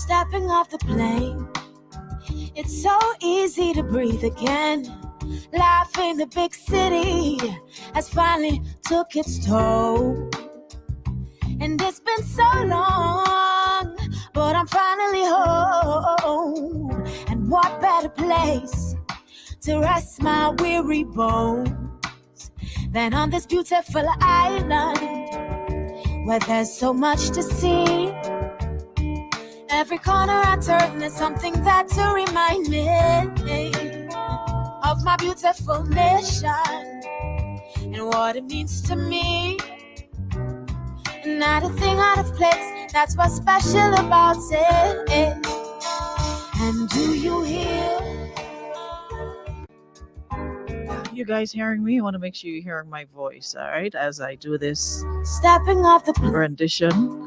Stepping off the plane, it's so easy to breathe again. Life in the big city has finally took its toll. And it's been so long, but I'm finally home. And what better place to rest my weary bones than on this beautiful island where there's so much to see. Every corner I turn, there's something that to remind me of my beautiful nation and what it means to me. Not a thing out of place, that's what's special about it. And do you hear? You guys hearing me? I want to make sure you're hearing my voice, all right, as I do this Stepping off the rendition.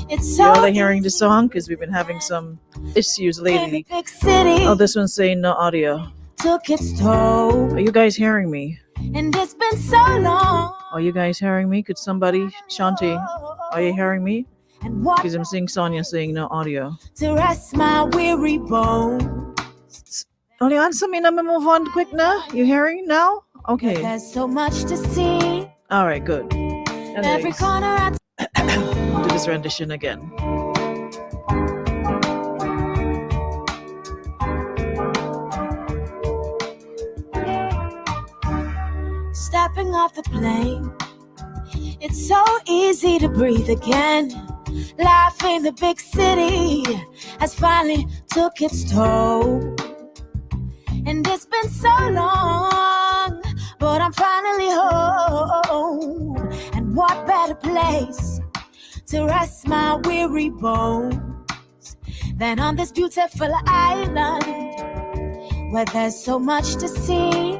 It's You all so are hearing the song because we've been having some issues lately. big city Oh, this one's saying no audio. took its toll. Are you guys hearing me? And it's been so long. Are you guys hearing me? Could somebody, Shanti, are you hearing me? And what Because I'm seeing Sonia saying no audio. to rest my weary bones. Only answer me, let me move on quick now. You hearing now? Okay. There's so much to see. All right, good. Every Anyways, corner I do this rendition again. stepping off the plane. It's so easy to breathe again. Life in the big city has finally took its toll. And it's been so long, but I'm finally home. And what better place to rest my weary bones than on this beautiful island where there's so much to see.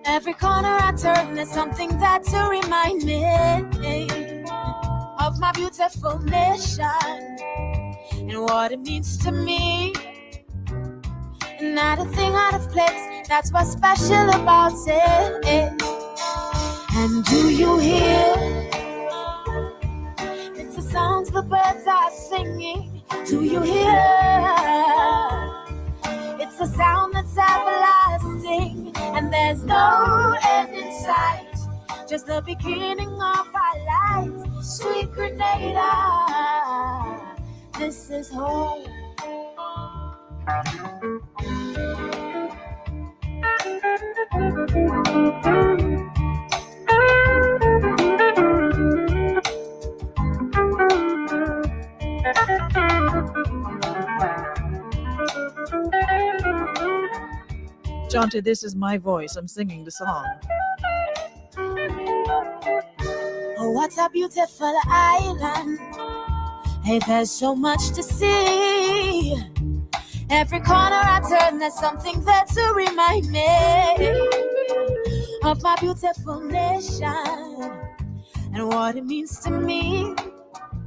Every corner I turn, there's something that to remind me of my beautiful nation and what it means to me. Not a thing out of place, that's what's special about it. And do you hear? It's the songs the birds are singing. Do you hear? It's a sound that's everlasting, and there's no end in sight. Just the beginning of our lives. Sweet Grenada, this is home. Jonty, this is my voice. I'm singing the song. Oh, what a beautiful island. Hey, there's so much to see. Every corner I turn, there's something there to remind me of my beautiful nation and what it means to me.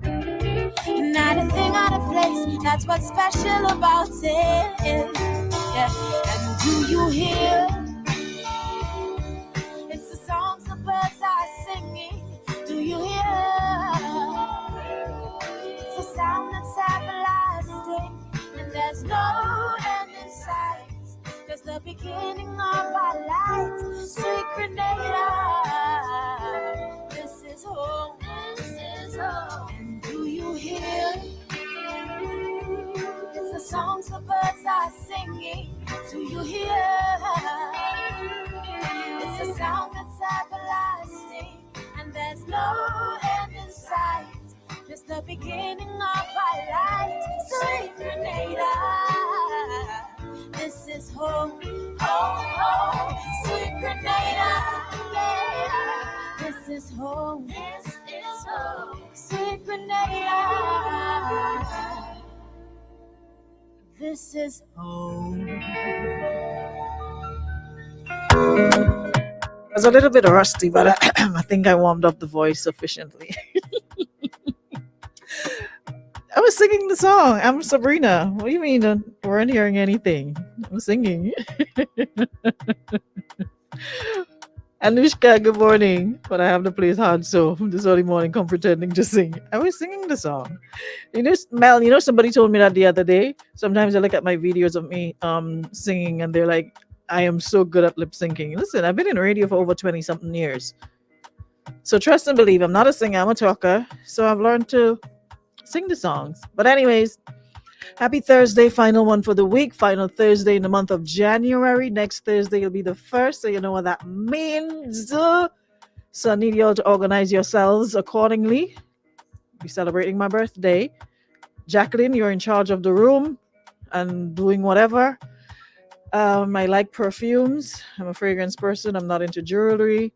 Not a thing out of place, that's what's special about it. Yeah. And do you hear? It's the songs the birds are singing. Do you hear? It's a sound that's everlasting, and there's no end in sight. Just the beginning of our lives. Sweet Grenada, this is home. This is home. And do you hear? It's the songs the birds are singing. Do you hear? It's a sound that's everlasting, and there's no end in sight. Just the beginning of our lives. Sweet Grenada, this is home, home, home. Sweet Grenada, yeah. This is home, this is home. Sweet Grenada, this is home. I was a little bit rusty, but I think I warmed up the voice sufficiently. I was singing the song. I'm Sabrina. What do you mean you weren't hearing anything? I'm singing. Anushka, good morning. But I have the place hard, so this early morning, come pretending to sing. I was singing the song. Mel, somebody told me that the other day. Sometimes I look at my videos of me singing and they're like, I am so good at lip syncing. Listen, I've been in radio for over 20 something years. So trust and believe, I'm not a singer, I'm a talker. So I've learned to sing the songs. But, anyways, happy Thursday, final one for the week, final Thursday in the month of January. Next Thursday will be the first, so you know what that means. So I need you all to organize yourselves accordingly. Be celebrating my birthday. Jacqueline, you're in charge of the room and doing whatever. I like perfumes. I'm a fragrance person. I'm not into jewelry.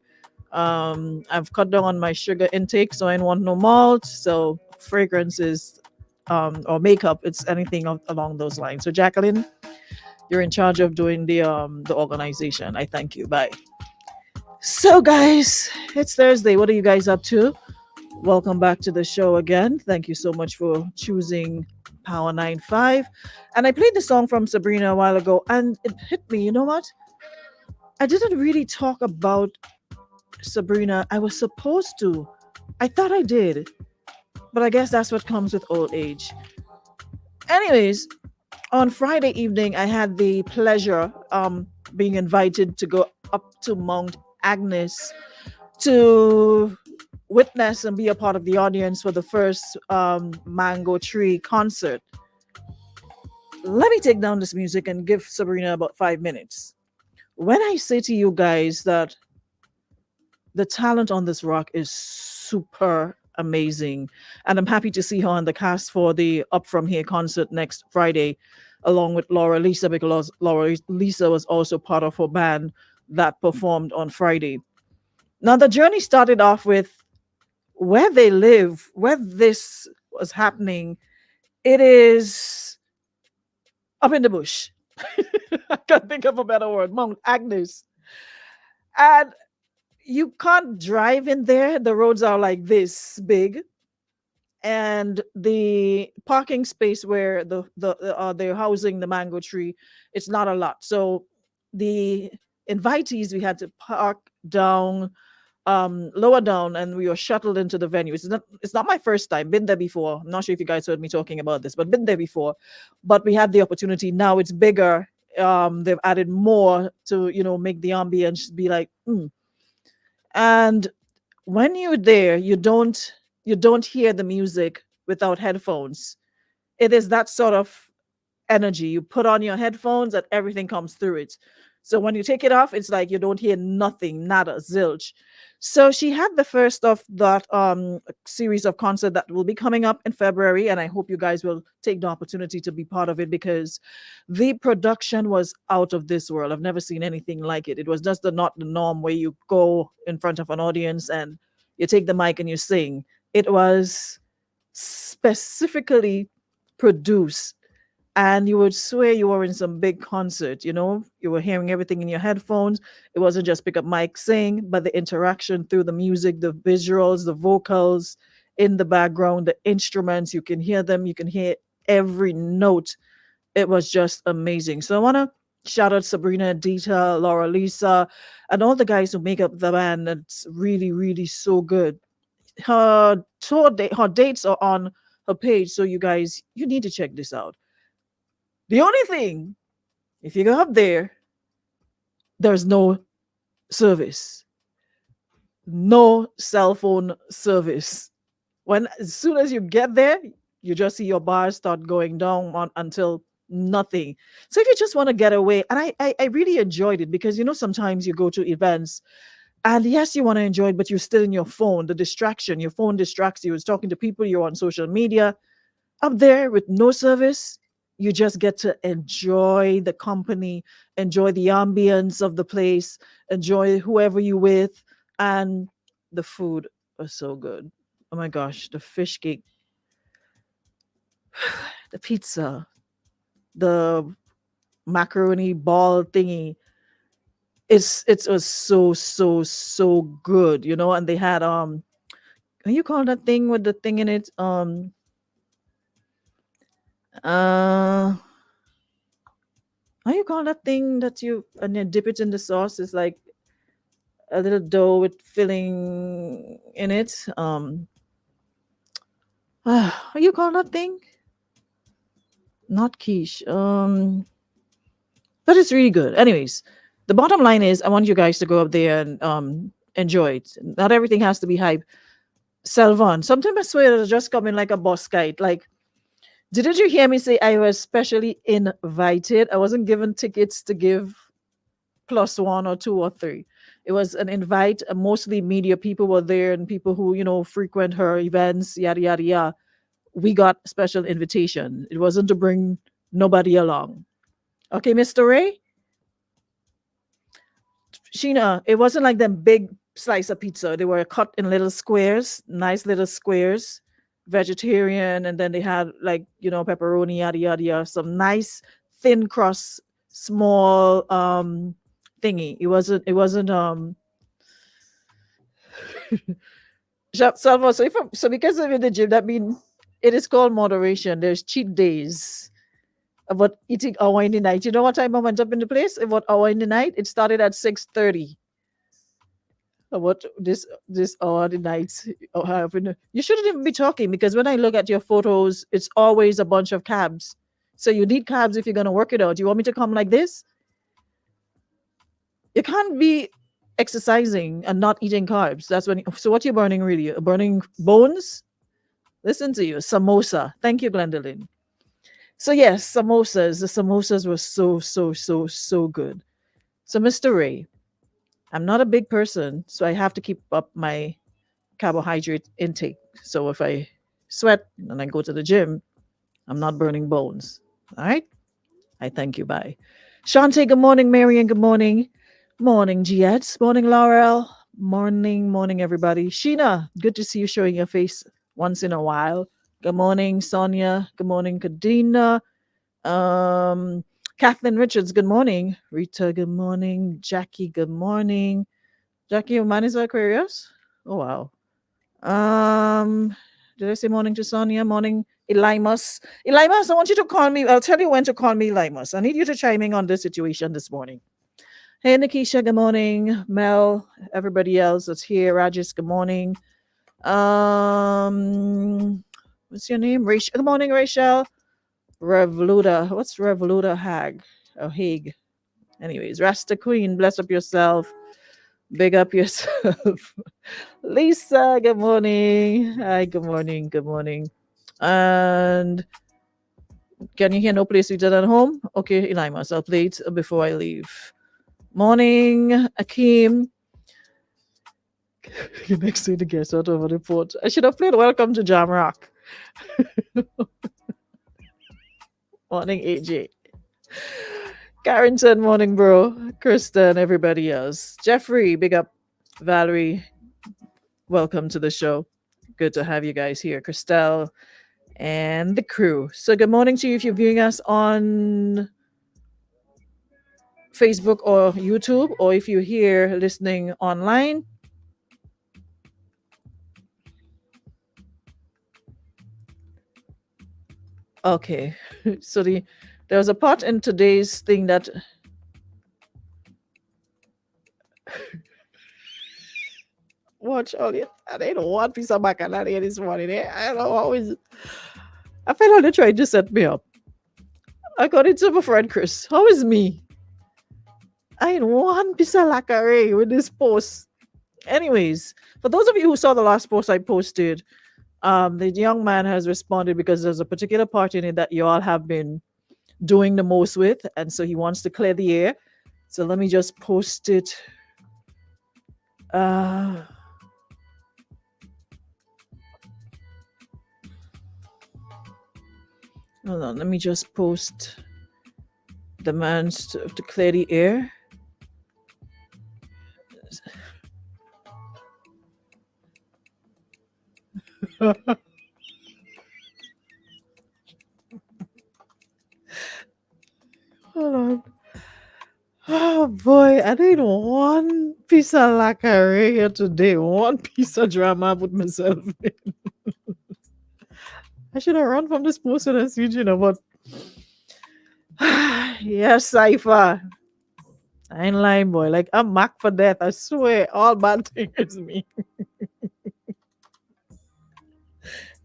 I've cut down on my sugar intake, so I don't want no malt. So fragrances, or makeup, it's anything along those lines. So Jacqueline, you're in charge of doing the organization. I thank you. Bye. So guys, it's Thursday. What are you guys up to? Welcome back to the show again. Thank you so much for choosing Power 95. And I played the song from Sabrina a while ago and it hit me. You know what? I didn't really talk about Sabrina. I was supposed to. I thought I did. But I guess that's what comes with old age. Anyways, on Friday evening, I had the pleasure being invited to go up to Mount Agnes to witness and be a part of the audience for the first Mango Tree concert. Let me take down this music and give Sabrina about 5 minutes. When I say to you guys that the talent on this rock is super amazing, and I'm happy to see her on the cast for the Up From Here concert next Friday, along with Laura Lisa, because Laura Lisa was also part of her band that performed on Friday. Now, the journey started off with where they live, where this was happening. It is up in the bush. I can't think of a better word. Mount Agnes. And you can't drive in there. The roads are like this big. And the parking space where they're housing the mango tree, it's not a lot. So the invitees, we had to park down lower down, and we were shuttled into the venue. It's not my first time. Been there before. I'm not sure if you guys heard me talking about this, but been there before. But we had the opportunity. Now it's bigger. They've added more to make the ambience be like. And when you're there, you don't hear the music without headphones. It is that sort of energy. You put on your headphones and everything comes through it. So when you take it off, it's like you don't hear nothing, nada, zilch. So she had the first of that series of concert that will be coming up in February, and I hope you guys will take the opportunity to be part of it because the production was out of this world. I've never seen anything like it. It was just not the norm where you go in front of an audience and you take the mic and you sing. It was specifically produced, and you would swear you were in some big concert. You were hearing everything in your headphones. It wasn't just pick up mic sing, but the interaction through the music, the visuals, the vocals in the background, the instruments, you can hear them, you can hear every note. It was just amazing. So I want to shout out Sabrina, Dita, Laura Lisa, and all the guys who make up the band. It's really, really so good. Her dates are on her page, so you need to check this out. The only thing, if you go up there, there's no service, no cell phone service. As soon as you get there, you just see your bars start going down until nothing. So if you just want to get away, and I really enjoyed it because sometimes you go to events and yes, you want to enjoy it, but you're still in your phone. The distraction, your phone distracts you. It's talking to people, you're on social media. Up there with no service, you just get to enjoy the company, enjoy the ambience of the place, enjoy whoever you with, and the food was so good. Oh my gosh, the fish cake, the pizza, the macaroni ball thingy. It was so good, and they had what you call that thing with the thing in it? Uh how you call that thing that you dip it in the sauce? It's like a little dough with filling in it. How you call that thing? Not quiche. But it's really good. Anyways, the bottom line is I want you guys to go up there and enjoy it. Not everything has to be hype. Selvon, sometimes I swear it'll just come in like a boss kite. Like, didn't you hear me say I was specially invited? I wasn't given tickets to give plus one or two or three. It was an invite. Mostly media people were there and people who, frequent her events, yada, yada, yada. We got special invitation. It wasn't to bring nobody along. Okay, Mr. Ray? Sheena, it wasn't like them big slice of pizza. They were cut in little squares, nice little squares, vegetarian, and then they had like, pepperoni, yada yada yada, some nice thin crust, small thingy. It wasn't Salvo, so because I'm in the gym, that means it is called moderation. There's cheat days about eating hour in the night. You know what time I went up in the place? About hour in the night. It started at 6:30. About this hour in the night. You shouldn't even be talking because when I look at your photos, it's always a bunch of cabs. So you need cabs if you're gonna work it out. You want me to come like this? You can't be exercising and not eating carbs. That's when. So what you're burning really? You're burning bones. Listen to you, samosa. Thank you, Glendolyn. So yes, samosas. The samosas were so good. So Mr. Ray, I'm not a big person, so I have to keep up my carbohydrate intake. So if I sweat and I go to the gym, I'm not burning bones. All right? I thank you. Bye. Shante, good morning. Marion, good morning. Morning, Giets. Morning, Laurel. Morning, everybody. Sheena, good to see you showing your face once in a while. Good morning, Sonia. Good morning, Kadina. Kathleen Richards, good morning. Rita, good morning. Jackie, good morning. Jackie, your man is Aquarius? Oh wow. Did I say morning to Sonia? Morning, Elimus. Elimus, I want you to call me. I'll tell you when to call me, Elimus. I need you to chime in on this situation this morning. Hey, Nikisha, good morning. Mel, everybody else that's here. Rajesh, good morning. What's your name? Rachel. Good morning, Rachel. Revoluta. What's Revoluta Hag? Oh, Hague. Anyways, Rasta Queen, bless up yourself. Big up yourself. Lisa, good morning. Hi, good morning. Good morning. And can you hear No Place Sweeter Than Home? Okay, Elimas, I'll play it before I leave. Morning, Akeem. Next to the guest out over the port. I should have played Welcome to Jam Rock. Morning, AJ. Carrington, morning, bro. Krista and everybody else. Jeffrey, big up. Valerie, welcome to the show. Good to have you guys here. Christelle and the crew. So good morning to you if you're viewing us on Facebook or YouTube, or if you're here listening online. Okay. So there was a part in today's thing that watch all it. And they don't want piece of bacalao here this morning. I don't always. I feel like they're trying to set me up. According to my friend Chris, how is me? I ain't one piece of lacquer with this post. Anyways, for those of you who saw the last post I posted, the young man has responded because there's a particular part in it that you all have been doing the most with, and so he wants to clear the air. So let me just post it. Hold on, let me just post demands to clear the air. Hold on. Oh boy, I need one piece of lacquer here today. One piece of drama I put myself in. I should have run from this post and see, but yes, Cypher. I ain't lying, boy. Like I'm marked for death. I swear, all bad thing is me.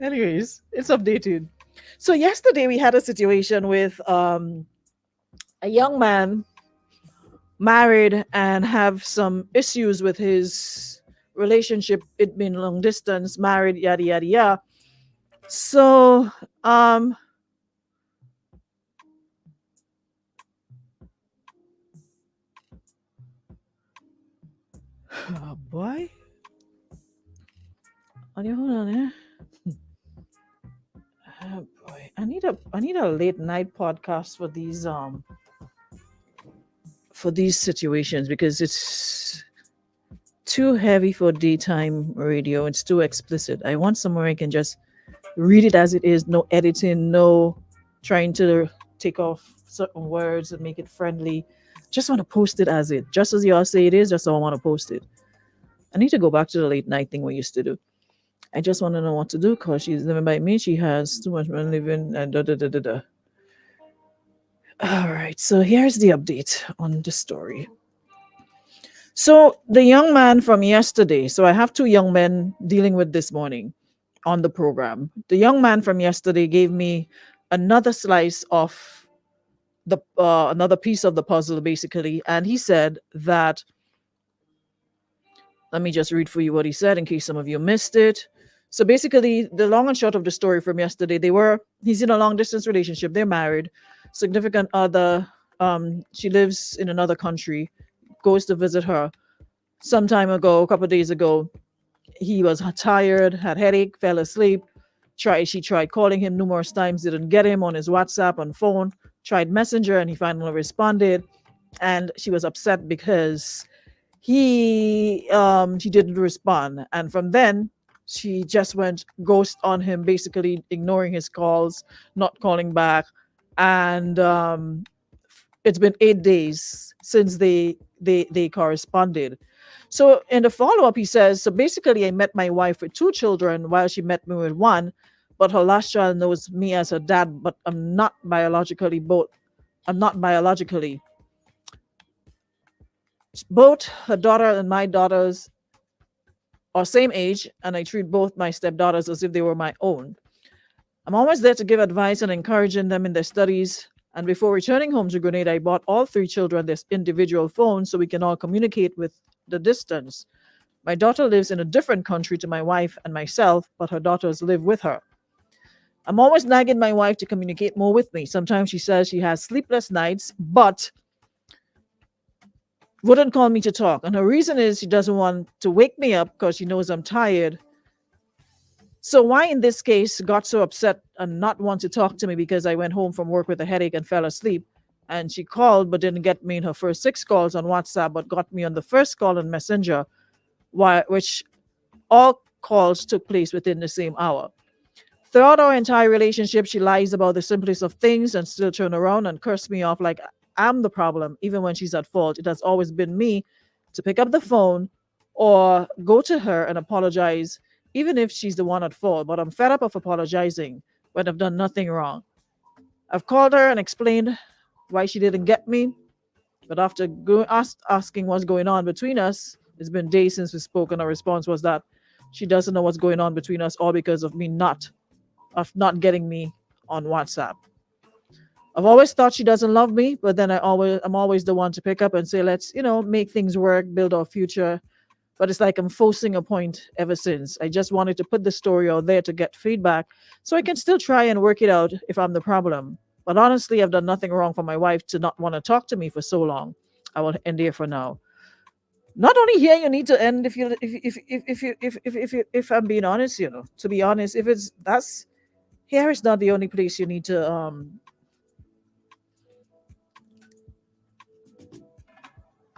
Anyways, it's updated. So yesterday we had a situation with a young man married and have some issues with his relationship. It been long distance, married, yada yada yada. So um oh boy. Hold on, eh? Oh boy. I need a late night podcast for these situations because it's too heavy for daytime radio. It's too explicit. I want somewhere I can just read it as it is, no editing, no trying to take off certain words and make it friendly. Just want to post it as it, just as y'all say it is, just how I want to post it. I need to go back to the late night thing we used to do. I just want to know what to do because she's living by me. She has too much money living and da da da da da. All right, so here's the update on the story. So the young man from yesterday, so I have two young men dealing with this morning on the program. The young man from yesterday gave me another slice of the another piece of the puzzle basically, and he said that, let me just read for you what he said in case some of you missed it. So basically, the long and short of the story from yesterday, he's in a long distance relationship, they're married, significant other, she lives in another country, goes to visit her. Some time ago, a couple of days ago, he was tired, had headache, fell asleep. She tried calling him numerous times, didn't get him on his WhatsApp and phone. Tried Messenger, and he finally responded. And she was upset because she didn't respond. And from then, she just went ghost on him, basically ignoring his calls, not calling back. And it's been 8 days since they corresponded. So in the follow up, he says, so basically, I met my wife with two children while she met me with one, but her last child knows me as her dad, but I'm not biologically both. I'm not biologically. Both her daughter and my daughters are same age, and I treat both my stepdaughters as if they were my own. I'm always there to give advice and encouraging them in their studies. And before returning home to Grenada, I bought all three children their individual phones so we can all communicate with the distance. My daughter lives in a different country to my wife and myself, but her daughters live with her. I'm always nagging my wife to communicate more with me. Sometimes she says she has sleepless nights, but wouldn't call me to talk. And her reason is she doesn't want to wake me up because she knows I'm tired. So why in this case got so upset and not want to talk to me because I went home from work with a headache and fell asleep? And she called but didn't get me in her first 6 calls on WhatsApp, but got me on the first call on Messenger, which all calls took place within the same hour. Throughout our entire relationship, she lies about the simplest of things and still turn around and curse me off like I'm the problem, even when she's at fault. It has always been me to pick up the phone or go to her and apologize, even if she's the one at fault. But I'm fed up of apologizing when I've done nothing wrong. I've called her and explained why she didn't get me. But after asking what's going on between us, it's been days since we spoke, and her response was that she doesn't know what's going on between us, all because of not getting me on WhatsApp. I've always thought she doesn't love me, but then I'm always the one to pick up and say, let's, make things work, build our future. But it's like I'm forcing a point ever since. I just wanted to put the story out there to get feedback so I can still try and work it out if I'm the problem. But honestly, I've done nothing wrong for my wife to not want to talk to me for so long. I will end here for now. Not only here, you need to end if I'm being honest, to be honest, if it's that's here is not the only place you need to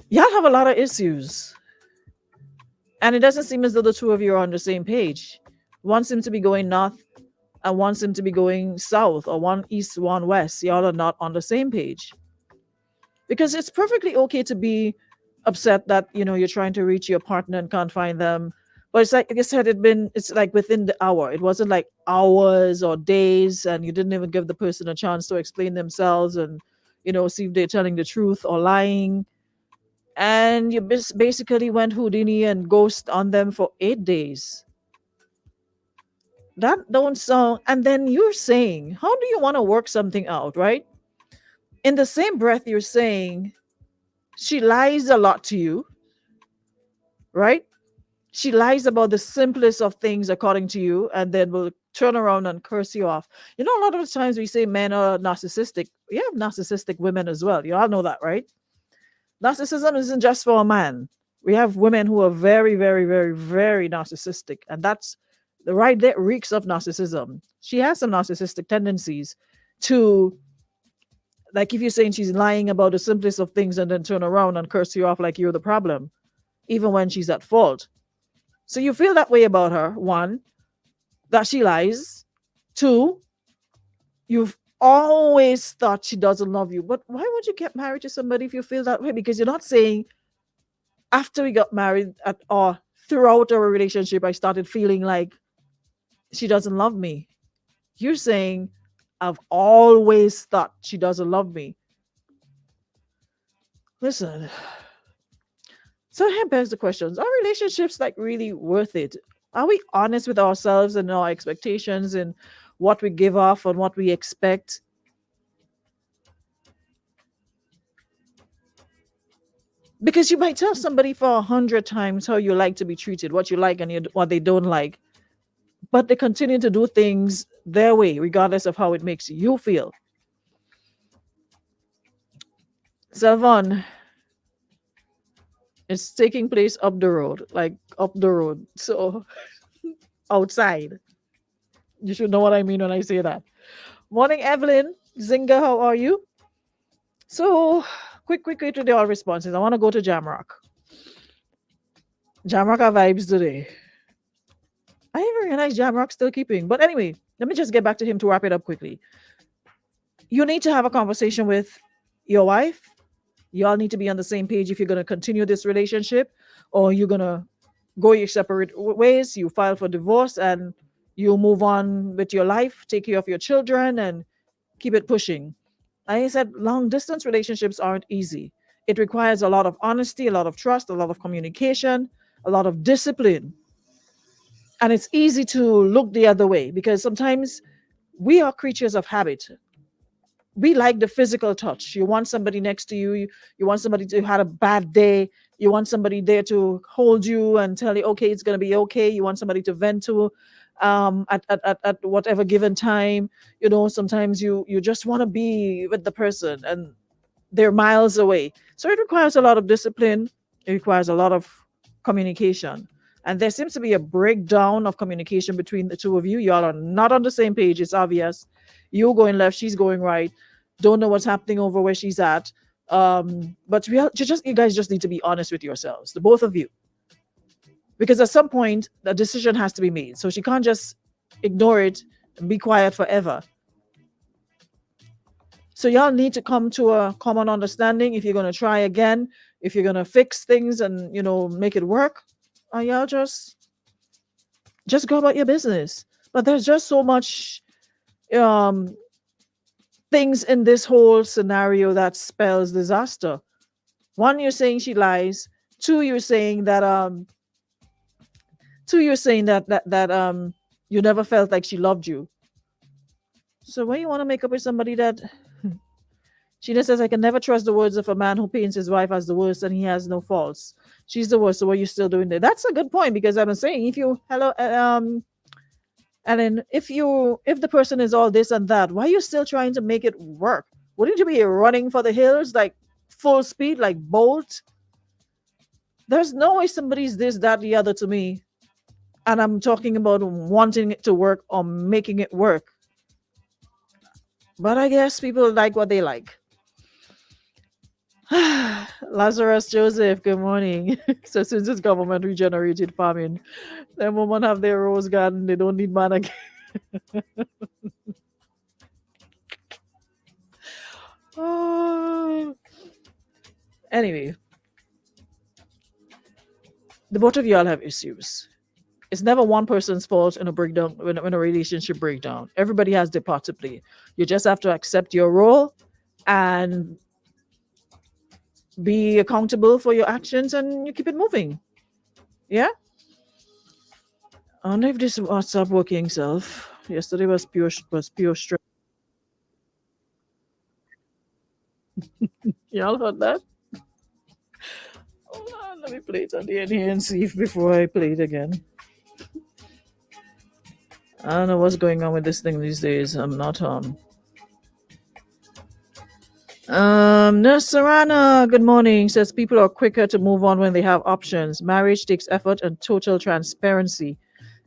y'all have a lot of issues. And it doesn't seem as though the two of you are on the same page. One seems to be going north and one seems to be going south, or one east, one west. Y'all are not on the same page. Because it's perfectly okay to be upset that, you're trying to reach your partner and can't find them. But it's like I said, it's like within the hour. It wasn't like hours or days, and you didn't even give the person a chance to explain themselves and, see if they're telling the truth or lying. and you basically went Houdini and ghost on them for 8 days. That don't sound. And then you're saying, how do you want to work something out, right? In the same breath, you're saying she lies a lot to you, right? She lies about the simplest of things according to you, and then will turn around and curse you off. You know, a lot of the times we say men are narcissistic. We have narcissistic women as well. You all know that, right? Narcissism isn't just for a man. We have women who are very, very, very, very narcissistic, and that's the right there reeks of narcissism. She has some narcissistic tendencies to, like, if you're saying she's lying about the simplest of things and then turn around and curse you off like you're the problem, even when she's at fault. So you feel that way about her. One, that she lies. Two, you've always thought she doesn't love you. But why would you get married to somebody if you feel that way? Because you're not saying after we got married or throughout our relationship, I started feeling like she doesn't love me. You're saying I've always thought she doesn't love me. Listen. So here begs the questions. Are relationships like really worth it? Are we honest with ourselves and our expectations and what we give off and what we expect? Because you might tell somebody for 100 times how you like to be treated, what you like and what they don't like, but they continue to do things their way, regardless of how it makes you feel. Savon, it's taking place up the road, like up the road. So outside. You should know what I mean when I say that. Morning, Evelyn. Zinga, how are you? So, quick to the all responses. I want to go to Jamrock. Jamrock are vibes today. I even realized Jamrock still keeping. But anyway, let me just get back to him to wrap it up quickly. You need to have a conversation with your wife. You all need to be on the same page if you're going to continue this relationship or you're going to go your separate ways. You file for divorce and you move on with your life, take care of your children, and keep it pushing. I said long distance relationships aren't easy. It requires a lot of honesty, a lot of trust, a lot of communication, a lot of discipline. And it's easy to look the other way because sometimes we are creatures of habit. We like the physical touch. You want somebody next to you. You want somebody to have a bad day. You want somebody there to hold you and tell you, okay, it's going to be okay. You want somebody to vent to at whatever given time. You know, sometimes you just want to be with the person and they're miles away. So it requires a lot of discipline. It requires a lot of communication. And there seems to be a breakdown of communication between the two of you. Y'all are not on the same page. It's obvious. You going left, she's going right. Don't know what's happening over where she's at. But you guys just need to be honest with yourselves, the both of you. Because at some point, the decision has to be made. So she can't just ignore it and be quiet forever. So y'all need to come to a common understanding if you're going to try again, if you're going to fix things and, make it work. Y'all just go about your business. But there's just so much things in this whole scenario that spells disaster. One, you're saying she lies. Two, you're saying that you never felt like she loved you. So when you want to make up with somebody that Sheena says, I can never trust the words of a man who paints his wife as the worst and he has no faults. She's the worst. So what are you still doing there? That's a good point because I've been saying and then if the person is all this and that, why are you still trying to make it work? Wouldn't you be running for the hills like full speed, like Bolt? There's no way somebody's this, that, the other to me. And I'm talking about wanting it to work or making it work. But I guess people like what they like. Lazarus Joseph, good morning. So since it's government regenerated farming, them women have their rose garden, they don't need man again. Anyway, the both of y'all have issues. It's never one person's fault in a breakdown when a relationship breakdown. Everybody has their part to play. You just have to accept your role and be accountable for your actions, and you keep it moving. Yeah. I wonder if this WhatsApp working self. Yesterday was pure stress. Y'all heard that? Hold on, let me play it on the end here and see if before I play it again. I don't know what's going on with this thing these days. I'm not Nurse good morning. Says people are quicker to move on when they have options. Marriage takes effort and total transparency.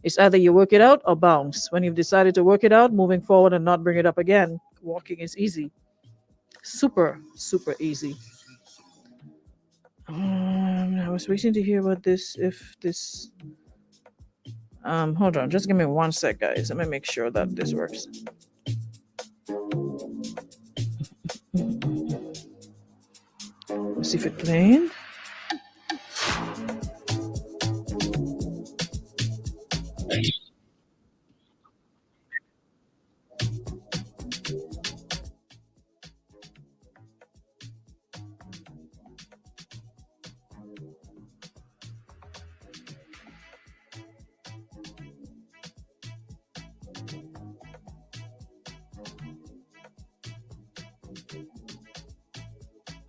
It's either you work it out or bounce. When you've decided to work it out, moving forward and not bring it up again, walking is easy. Super, super easy. I was waiting to hear about this. If this, hold on, just give me 1 sec, guys. Let me make sure that this works. Let's see if it playing.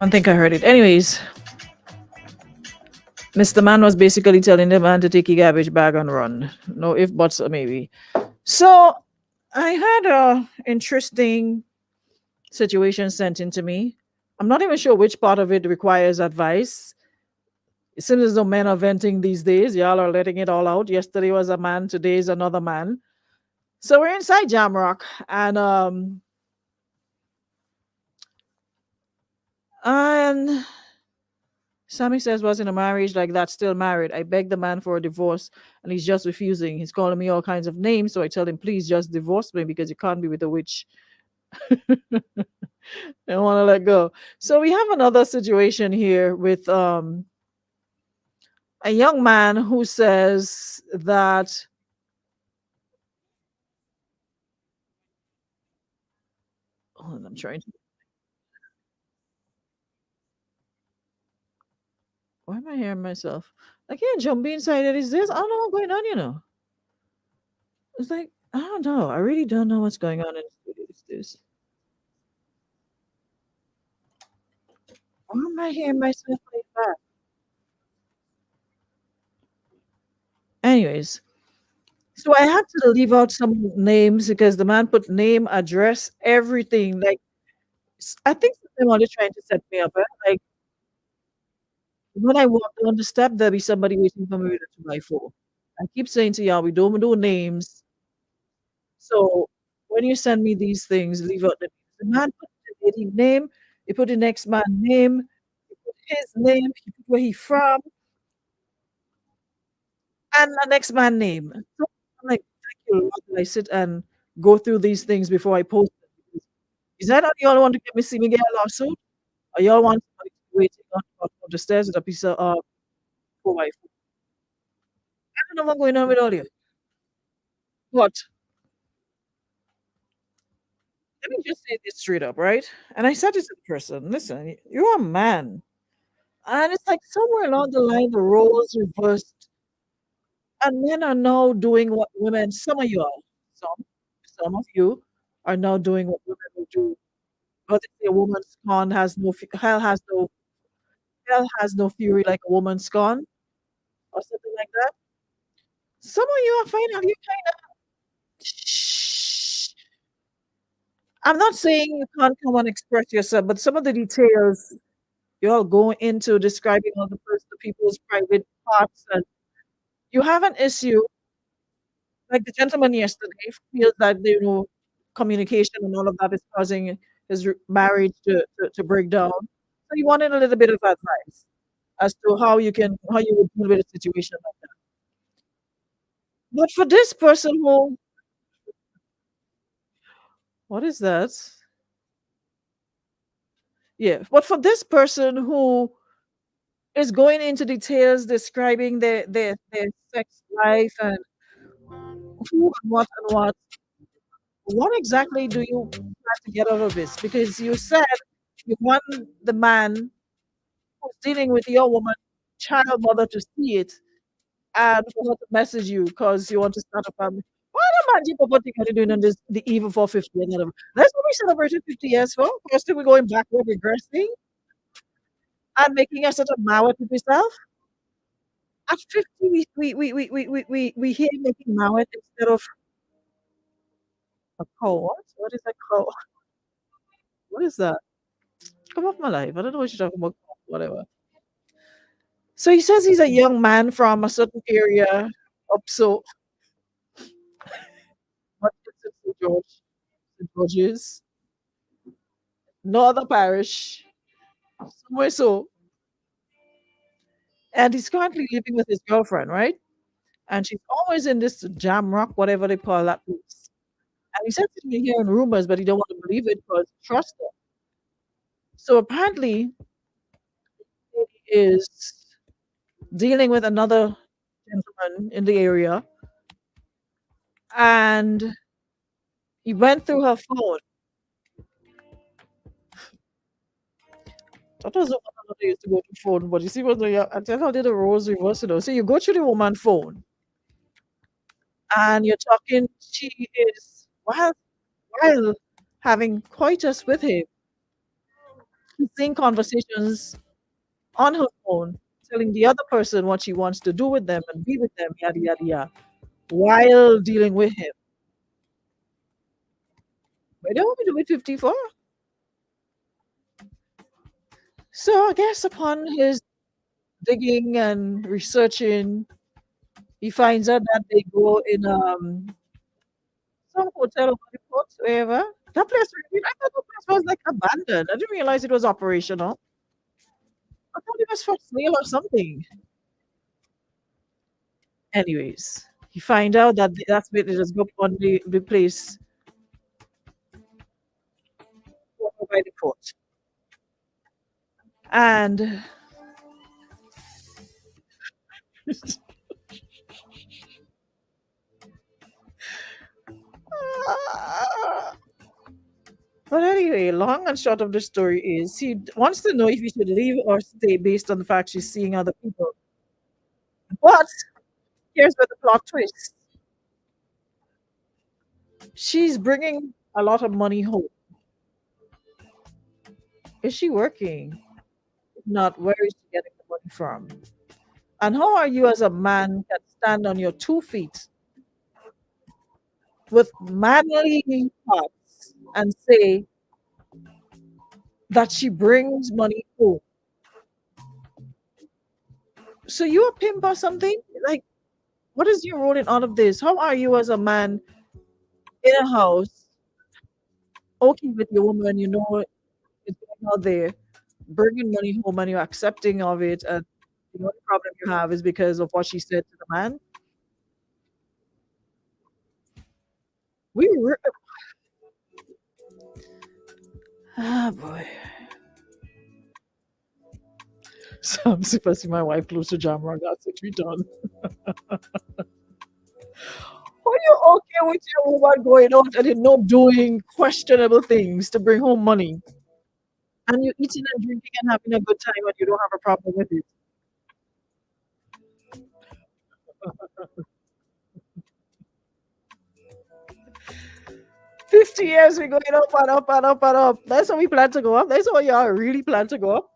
I don't think I heard it. Anyways, Mr. Man was basically telling the man to take your garbage bag and run. No if, buts, or maybe. So I had a interesting situation sent into me. I'm not even sure which part of it requires advice. As soon as the men are venting these days, y'all are letting it all out. Yesterday was a man, today is another man. So we're inside Jamrock, and Sammy says, was in a marriage like that, still married. I begged the man for a divorce and he's just refusing. He's calling me all kinds of names. So I tell him, please just divorce me because you can't be with a witch. I want to let go. So we have another situation here with a young man who says that hold on, I'm trying to why am I hearing myself? I can't jump inside it. Is this? I don't know what's going on. It's like, I don't know. I really don't know what's going on in the studio these days. Why am I hearing myself like that? Anyways, so I had to leave out some names because the man put name, address, everything. Like I think somebody trying to set me up. Like when I walk down the step, there'll be somebody waiting for me with a 2x4. I keep saying to y'all, we don't do names. So when you send me these things, leave out the man put the lady name, he put the next man name, he put his name, he put where he from, and the next man name. So I'm like, thank you, Lord, that I sit and go through these things before I post them. Is that how y'all want to get me see me get a lawsuit? Or y'all want somebody to be waiting on the stairs with a piece of 4x4? I don't know what's going on with all you. But let me just say this straight up, right? And I said this to the person, listen, you're a man. And it's like somewhere along the line, the roles reversed, and men are now doing what women, some of you are, some of you are now doing what women will do. But they say a woman scorned has no hell has no fury like a woman scorned or something like that. Some of you are finding you kind of. Shh. I'm not saying you can't come and express yourself, but some of the details you're go into describing all the people's private parts, and you have an issue like the gentleman yesterday feels that communication and all of that is causing his marriage to break down. So he wanted a little bit of advice as to how you would deal with a situation like that. But for this person who what is that? Yeah, but for this person who is going into details describing their sex life and who and what exactly do you plan to get out of this? Because you said you want the man who's dealing with your woman, child mother to see it and for her to message you because you want to start a family. Why the man you what you doing on this the eve of 450 and whatever? That's what we celebrated 50 years for. First thing we're going backward, regressing and making us such a mawat with yourself. At 50, we hear making mawat instead of a call. What is that called? What is that? Come off my life. I don't know what you're talking about. Whatever. So he says he's a young man from a certain area up so what is it, St. George? St. George's, no other parish, somewhere so. And he's currently living with his girlfriend, right? And she's always in this jam rock, whatever they call that place. And he says he's been hearing rumors, but he don't want to believe it because he trusts her. So apparently he is dealing with another gentleman in the area, and he went through her phone. That was the one that they used to go to phone, but you see what I tell how did the roles reverse, you know. So you go to the woman phone and you're talking, she is while having coitus with him, she's seeing conversations on her phone, telling the other person what she wants to do with them and be with them, yada yada yada, while dealing with him. Why don't we do it 54? So I guess upon his digging and researching, he finds out that they go in some hotel or what, wherever. That place, I thought the place was like abandoned. I didn't realize it was operational. I thought it was for sale or something. Anyways, you find out that that's where they just go on the place over by the court. And but anyway, long and short of the story is he wants to know if he should leave or stay based on the fact she's seeing other people. But here's where the plot twist. She's bringing a lot of money home. Is she working? If not, where is she getting the money from? And how are you as a man can stand on your 2 feet with manly thoughts and say that she brings money home? So you a pimp or something? Like, what is your role in all of this? How are you as a man in a house, okay with your woman, you know it's going out there, bringing money home and you're accepting of it, and the only problem you have is because of what she said to the man? We re- ah boy. So I'm supposed to see my wife close to Jamrock. That's it. We done. Are you okay with your woman going out and you know doing questionable things to bring home money? And you're eating and drinking and having a good time and you don't have a problem with it. 50 years we're going up and up and up and up. That's how we plan to go up. That's how y'all really plan to go up.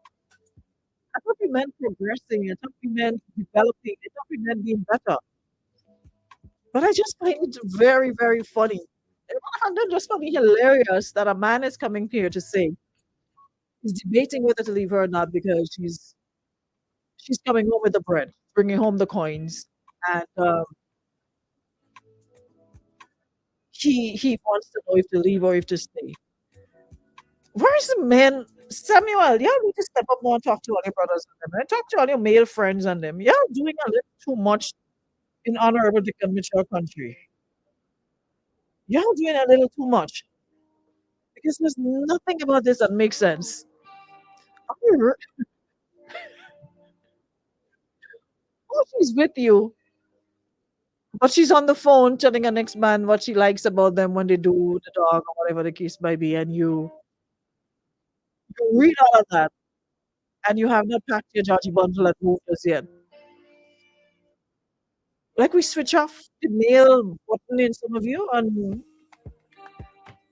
I thought we meant progressing. I thought we meant developing. I thought we meant being better. But I just find it very, very funny. And then just funny, hilarious that a man is coming here to say he's debating whether to leave her or not because she's coming home with the bread, bringing home the coins, and he wants to know if to leave or if to stay. Where's the men? Samuel, y'all need to step up more and talk to all your brothers and them, and talk to all your male friends and them. Y'all doing a little too much in honorable Dickon Mitchell country. Y'all doing a little too much because there's nothing about this that makes sense. Oh, she's with you, but she's on the phone telling her next man what she likes about them when they do the dog or whatever the case might be, and you read all of that. and you have not packed your Georgie bundle and moved us yet. Like we switch off the mail button in some of you, and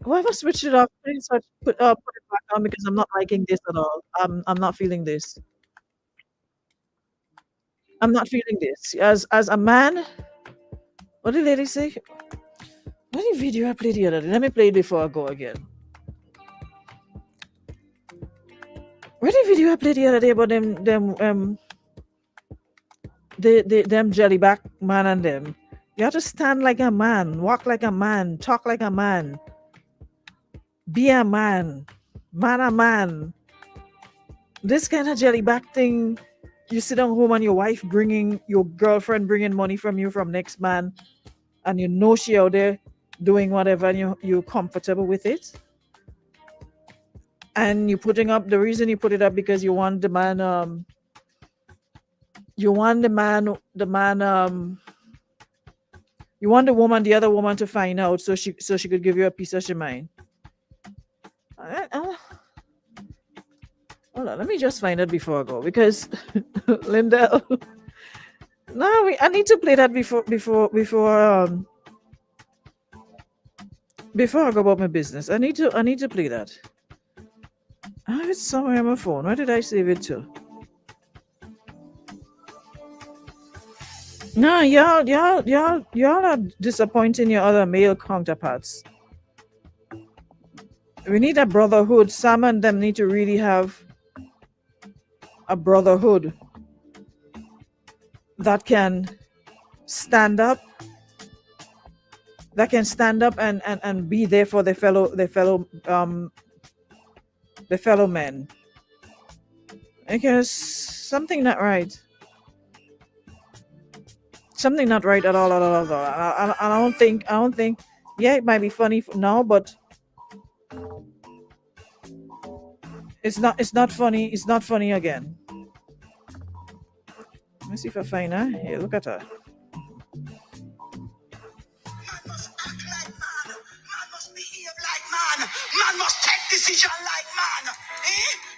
whoever switched it off, please put it back on because I'm not liking this at all. I'm not feeling this. I'm not feeling this. As a man, what did the lady say? What did video I played the other day? Let me play it before I go again. What did video I played the other day about them jellyback man and them? You have to stand like a man, walk like a man, talk like a man, be a man, man a man. This kind of jellyback thing, you sit down home and your girlfriend bringing money from you from next man, and you know she out there doing whatever, and you're comfortable with it. And you're putting up, the reason you put it up because you want the man, you want the other woman to find out so she could give you a piece of your mind. Hold on, let me just find it before I go because Lindell. No, I need to play that before I go about my business. I need to play that. I have it somewhere on my phone. Where did I save it to? No, y'all are disappointing your other male counterparts. We need a brotherhood. Sam and them need to really have a brotherhood that can stand up, and be there for their fellow men. Because something not right at all. I don't think. Yeah, it might be funny now, but it's not funny. It's not funny again. Let me see if I find her. Here, look at her. Man must act like man. Man must behave like man. Man must take decision like man.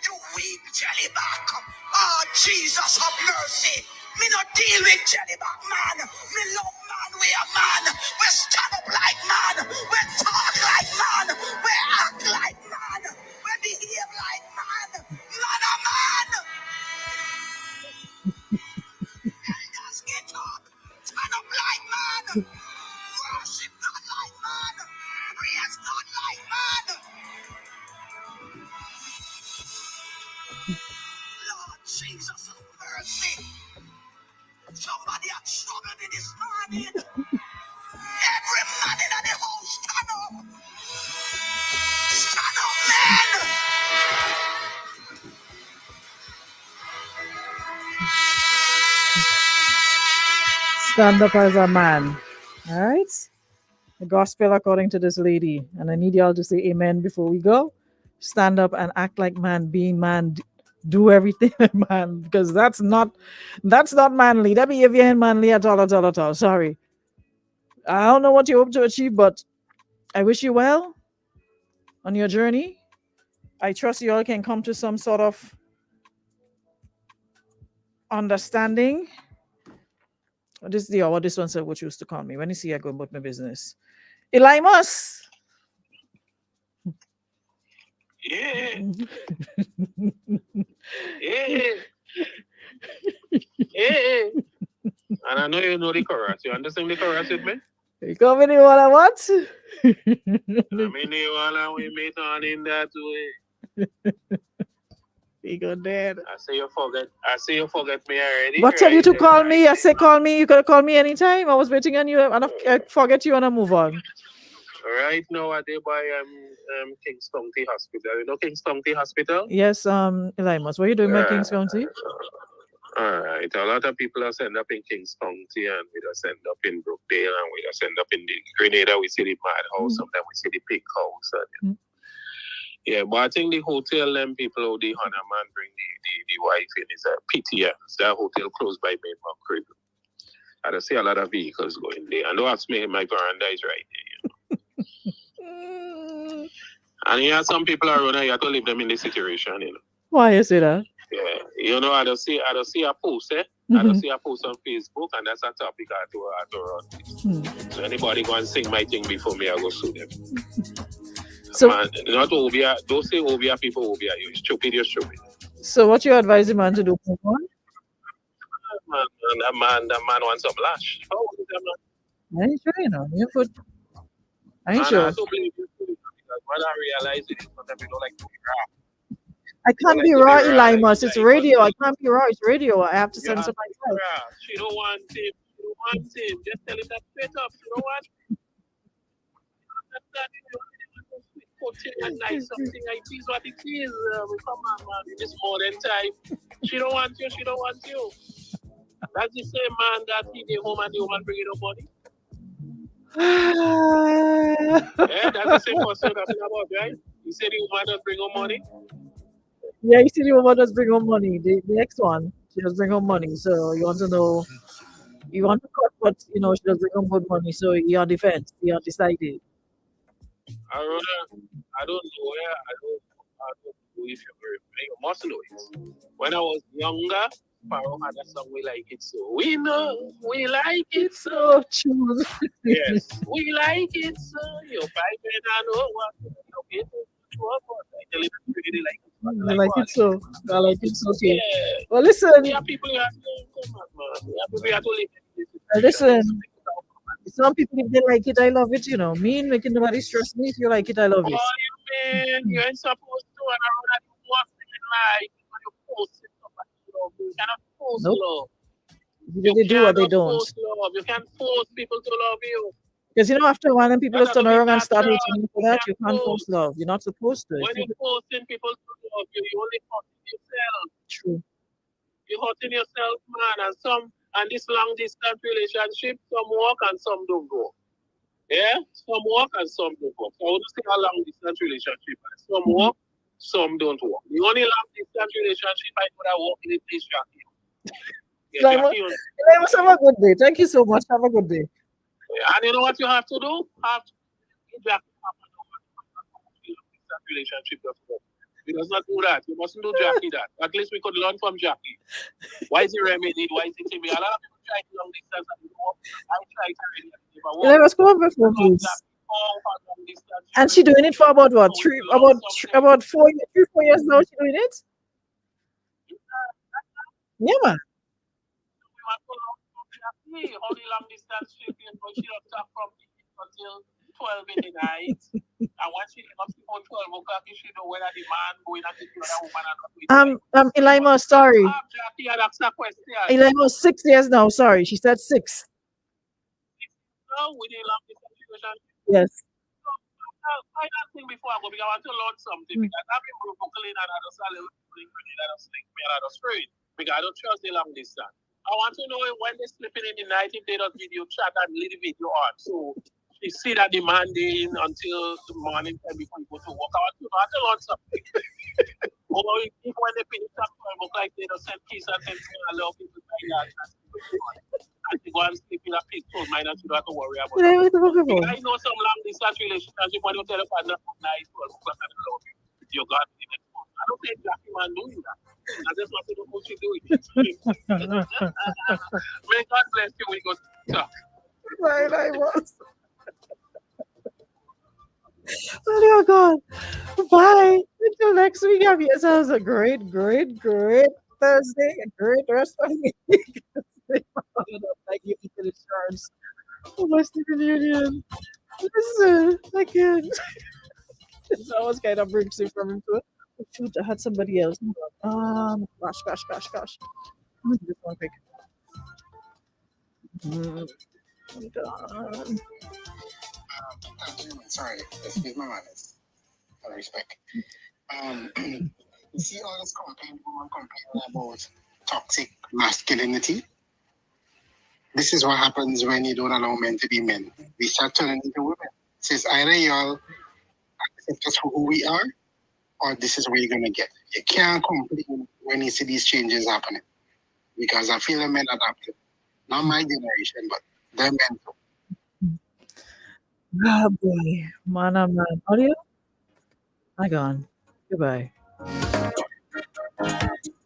You weak jellyback. Oh, Jesus have mercy. Me not deal with jellyback man. Me love man. We are man. We stand up like man. We talk like man. We act like man. We behave like man. Man a man. Elders get up. Stand up like man. Worship God like man. Praise God like man. Lord Jesus have mercy. Somebody had trouble in this morning. Every man in the house, stand up. Stand up, man. Stand up as a man. All right. The gospel according to this lady, and I need y'all to say amen before we go. Stand up and act like man, be man, do everything like man, because that's not manly. That behavior ain't manly at all. Sorry. I don't know what you hope to achieve, but I wish you well on your journey. I trust you all can come to some sort of understanding. This is the hour this one said what you used to call me. When you see I go about my business. Elimus. Yeah. Yeah. Yeah. And I know you know the chorus. You understand the chorus with me? You come in what I want. I mean, you all we meet on in that way. You go dead. I say you forget me already. What tell you to call me? I say call me. You could have called me anytime. I was waiting on you and I forget you and I move on. Right now I dey by Kings County Hospital. You know Kings County Hospital? Yes, Elimus. What are you doing at Kings County? Alright. A lot of people are sent up in Kings County and we just end up in Brookdale and we just end up in the Grenada. We see the Madhouse, sometimes we see the Pink House. And, yeah, but I think the hotel people who the Honor man bring the wife in is a PTM. It's that hotel close by Main Crib. I just see a lot of vehicles going there. And don't ask me, my veranda is right there, you know. And some people are running, you have to leave them in this situation, you know. Why you say that? Yeah, you know, I don't see a post, I Mhm. don't see a post on Facebook, and that's a topic I have to run. So anybody go and sing my thing before me, I go sue them. So, Man, not Obia, don't say Obia people, Obia, you're stupid, you're stupid. so what you advise the man to do? Move on? That man wants some lash. How old is that man? I ain't sure, you know. You put, I ain't And sure. I also believe you too, because when I realize it is sometimes we don't like to be rap. I can't like be to raw, be raw, Elimus. like It's radio. I can't be raw. It's radio. I have to You censor have to be myself. rap. She don't want him. She don't want him. Just tell him that straight up. She don't want him. Coaching and nice something. It is what it is. Come on, man. In this modern time, she don't want you. She don't want you. That's the same man that he came home and the woman bringing up money. Yeah, that's the same person I'm talking about, right? You said the woman does bring home money. Yeah, you see, the woman does bring home money. The next one, she does bring home money. So you want to know, you want to cut, but you know she does bring home good money. So you're on the fence. You're undecided. I don't know. I don't know where. I don't know if you must know it. When I was younger, Pharaoh had a song, We Like It So. We know, we like it so. So choose. Yes, we like it so. Your pipe and I know what. Okay, I tell you, I really like it. I like it so. I like it so too. Yeah. Well, listen. Yeah, people who have to come on, man. Yeah, people who have to live in this. Listen. Some people, if they like it, I love it. You know, me making nobody stress me. If you like it, I love Oh, it. you mean you ain't supposed to, and I know that you want to like when you post it, somebody love you. You cannot force Nope. love. They do or they cannot don't. force love. You can't force people to love you. Because you know, after a while, when people That turn doesn't around mean and start natural. hating you for You that, can't you can't force. force love. You're not supposed to. When If you- you're forcing people to love you, you only hurting yourself. True. You're hurting yourself, man. And this long distance relationship, some work and some don't go. Yeah, some work and some don't work. So I want to say a long distance relationship. Some work, some don't work. The only long distance relationship I could have worked in is Jackie. Yeah, Like, Jackie. Elimus, have a good day. Thank you so much. Have a good day. And you know what you have to do? Have to Jackie relationship does work. He does not do that. You mustn't do Jackie that. At least we could learn from Jackie. Why is he remedied? Why is he Timmy? A lot of people try to long distance and it work. I tried already. Elimus, come over for please. And she doing it for about what? About 4 years now. She doing it? Yeah, man. Only long distance shipping, but she don't talk from until 12 in the night. And when she comes before 12 o'clock, she know whether the man going to the other woman or not. Elimus, sorry. Jackie had asked a question. Elimus, 6 years now. Sorry, she said 6. No, we need long distance relationship. Yes. Final thing before I go, because I want to learn something. Because I've been Brooklyn and I don't sell it, I don't sleep me, I don't straight. Because I don't trust the long distance. I want to know when they're sleeping in the night, if they don't video chat and leave the video on. So you see that demanding until the morning time before you go to work. I want to learn something. Or if when they finish up 12 o'clock, they don't send peace and send allow people to buy that. And to go and sleep in a peaceful mind and you don't have to worry about it. I know some long distance relationship when you tell a partner from night 12 o'clock and love you. You got it. I don't think Jackie man doing that. I just want to know what you're doing. May God bless you when you go to talk. Right, I was. Oh God. Bye. Until next week, have yourselves a great Thursday, a great rest of the week. Thank you for the insurance. Western Union. Listen, I can't. This always kind of brings me from into it. Oh, shoot, I had somebody else. Gosh. Let me do this one quick. Done. Sorry, excuse my manners. Out of respect. You see all this complaining about toxic masculinity? This is what happens when you don't allow men to be men. We start turning into women. It says either y'all accept us for who we are, or this is where you're gonna get. You can't complain when you see these changes happening. Because I feel the men adapted. Not my generation, but the men too. Oh boy. Man, oh man. Audio? I gone. Goodbye.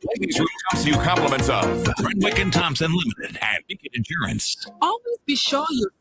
Ladies' room comes to you compliments of Renwick and Thompson Limited and Beacon Insurance. Always be sure you're